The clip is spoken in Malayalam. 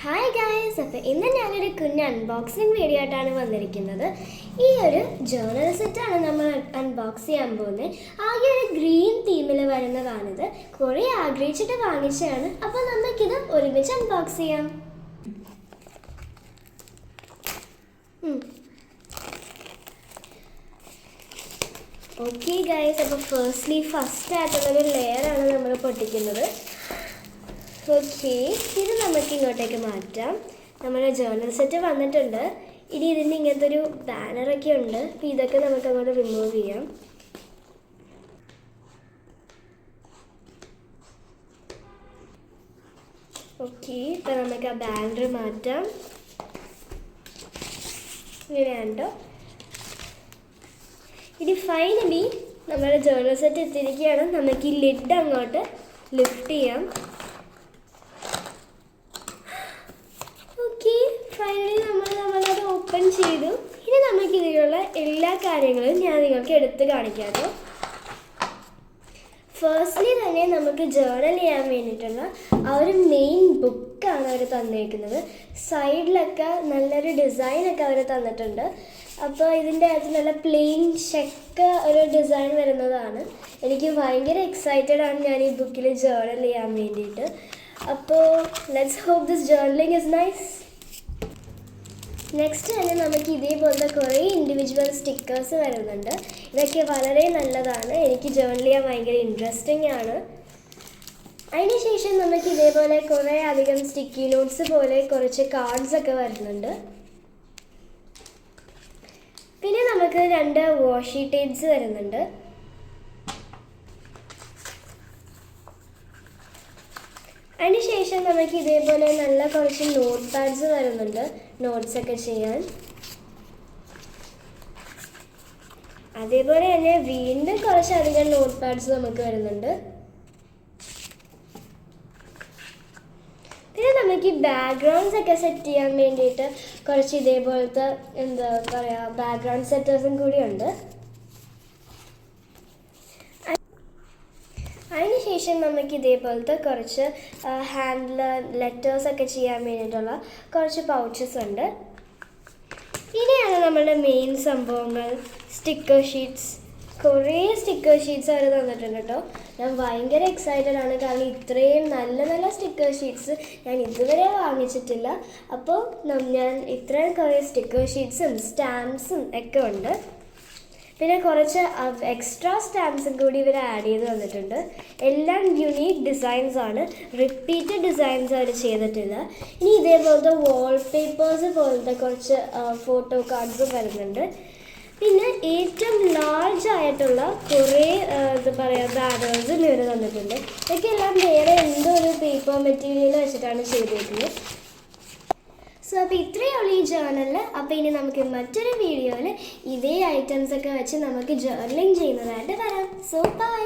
ഹായ് ഗായ്സ്, അപ്പോൾ ഇന്ന് ഞാനൊരു കുഞ്ഞ് അൺബോക്സിങ് വീഡിയോ ആയിട്ടാണ് വന്നിരിക്കുന്നത്. ഈ ഒരു ജേർണൽ സെറ്റാണ് നമ്മൾ അൺബോക്സ് ചെയ്യാൻ പോകുന്നത്. ആകെ ഒരു ഗ്രീൻ തീമിൽ വരുന്നതാണിത്. കുറേ ആഗ്രഹിച്ചിട്ട് വാങ്ങിച്ചതാണ്. അപ്പോൾ നമുക്കിത് ഒരുമിച്ച് അൺബോക്സ് ചെയ്യാം. ഓക്കെ ഗായ്സ്, അപ്പോൾ ഫസ്റ്റ് ആയിട്ടുള്ളൊരു ലെയറാണ് നമ്മൾ പൊട്ടിക്കുന്നത്. ഓക്കെ, ഇത് നമുക്ക് ഇങ്ങോട്ടേക്ക് മാറ്റാം. നമ്മുടെ ജേർണൽ സെറ്റ് വന്നിട്ടുണ്ട്. ഇനി ഇതിന് ഇങ്ങനത്തെ ഒരു ബാനറൊക്കെ ഉണ്ട്. അപ്പോൾ ഇതൊക്കെ നമുക്ക് അങ്ങോട്ട് റിമൂവ് ചെയ്യാം. ഓക്കെ, ഇപ്പം നമുക്ക് ആ ബാനർ മാറ്റാം. ഇങ്ങനെയാണ്ടോ. ഇനി ഫൈനലി നമ്മുടെ ജേർണൽ സെറ്റ് എത്തിയിരിക്കുകയാണ്. നമുക്ക് ഈ ലിഡ് അങ്ങോട്ട് ലിഫ്റ്റ് ചെയ്യാം. ഫൈനലി നമ്മളത് ഓപ്പൺ ചെയ്തു. ഇനി നമുക്ക് ഇതിലുള്ള എല്ലാ കാര്യങ്ങളും ഞാൻ നിങ്ങൾക്ക് എടുത്ത് കാണിക്കാം. ഫസ്റ്റ്ലി തന്നെ നമുക്ക് ജേർണൽ ചെയ്യാൻ വേണ്ടിയിട്ടുള്ള ആ ഒരു മെയിൻ ബുക്കാണ് അവർ തന്നിരിക്കുന്നത്. സൈഡിലൊക്കെ നല്ലൊരു ഡിസൈനൊക്കെ അവർ തന്നിട്ടുണ്ട്. അപ്പോൾ ഇതിൻ്റെ അകത്ത് നല്ല പ്ലെയിൻ ചെക്ക് ഒരു ഡിസൈൻ വരുന്നതാണ്. എനിക്ക് ഭയങ്കര എക്സൈറ്റഡ് ആണ് ഞാൻ ഈ ബുക്കിൽ ജേർണൽ ചെയ്യാൻ വേണ്ടിയിട്ട്. അപ്പോൾ let's hope this journaling is nice. Next തന്നെ നമുക്ക് ഇതേപോലത്തെ കുറേ ഇൻഡിവിജ്വൽ സ്റ്റിക്കേഴ്സ് വരുന്നുണ്ട്. ഇതൊക്കെ വളരെ നല്ലതാണ്. എനിക്ക് ജേർണൽ ചെയ്യാൻ ഭയങ്കര ഇൻട്രസ്റ്റിംഗ് ആണ്. അതിനുശേഷം നമുക്ക് ഇതേപോലെ കുറേ അധികം സ്റ്റിക്കി നോട്ട്സ് പോലെ കുറച്ച് കാർഡ്സൊക്കെ വരുന്നുണ്ട്. പിന്നെ നമുക്ക് 2 വാഷി ടേപ്സ് വരുന്നുണ്ട്. അതിനുശേഷം നമുക്ക് ഇതേപോലെ നല്ല കുറച്ച് നോട്ട് പാഡ്സ് വരുന്നുണ്ട്, നോട്ട്സൊക്കെ ചെയ്യാൻ. അതേപോലെ തന്നെ വീണ്ടും കുറച്ചധികം നോട്ട് പാഡ്സ് നമുക്ക് വരുന്നുണ്ട്. പിന്നെ നമുക്ക് ഈ ബാക്ക്ഗ്രൗണ്ട്സ് ഒക്കെ സെറ്റ് ചെയ്യാൻ വേണ്ടിയിട്ട് കുറച്ച് ഇതേപോലത്തെ എന്താ പറയുക ബാക്ക്ഗ്രൗണ്ട് സെറ്റേഴ്സും കൂടിയുണ്ട്. അതിനുശേഷം നമുക്ക് ഇതേപോലത്തെ കുറച്ച് ലെറ്റേഴ്സൊക്കെ ചെയ്യാൻ വേണ്ടിയിട്ടുള്ള കുറച്ച് പൗച്ചസ് ഉണ്ട്. ഇനിയാണ് നമ്മളുടെ മെയിൻ സംഭവങ്ങൾ, സ്റ്റിക്കർ ഷീറ്റ്സ്. കുറേ സ്റ്റിക്കർ ഷീറ്റ്സ് അവർ തന്നിട്ടുണ്ട് കേട്ടോ. ഞാൻ ഭയങ്കര എക്സൈറ്റഡ് ആണ്, കാരണം ഇത്രയും നല്ല നല്ല സ്റ്റിക്കർ ഷീറ്റ്സ് ഞാൻ ഇതുവരെ വാങ്ങിച്ചിട്ടില്ല. അപ്പോൾ ഞാൻ ഇത്രയും കുറേ സ്റ്റിക്കർ ഷീറ്റ്സും സ്റ്റാമ്പ്സും ഒക്കെ ഉണ്ട്. പിന്നെ കുറച്ച് എക്സ്ട്രാ സ്റ്റാമ്പ്സും കൂടി ഇവർ ആഡ് ചെയ്ത് വന്നിട്ടുണ്ട്. എല്ലാം യുണീക്ക് ഡിസൈൻസ് ആണ്, റിപ്പീറ്റഡ് ഡിസൈൻസ് അവർ ചെയ്തിട്ടില്ല. ഇനി ഇതേപോലത്തെ വാൾപേപ്പേഴ്സ് പോലത്തെ കുറച്ച് ഫോട്ടോ കാർഡ്സും വരുന്നുണ്ട്. പിന്നെ ഏറ്റവും ലാർജ് ആയിട്ടുള്ള കുറേ എന്താ പറയുക ബാനേഴ്സും ഇവർ തന്നിട്ടുണ്ട്. ഇതൊക്കെ എല്ലാം വേറെ എന്തോ ഒരു പേപ്പർ മെറ്റീരിയൽ വെച്ചിട്ടാണ് ചെയ്തിരിക്കുന്നത്. സോ അപ്പോൾ ഇത്രയേ ഉള്ളൂ ഈ ജേർണലിൽ. അപ്പോൾ ഇനി നമുക്ക് മറ്റൊരു വീഡിയോയിൽ ഇതേ ഐറ്റംസൊക്കെ വെച്ച് നമുക്ക് ജേർണലിംഗ് ചെയ്യുന്നതായിട്ട് വരാം. So by.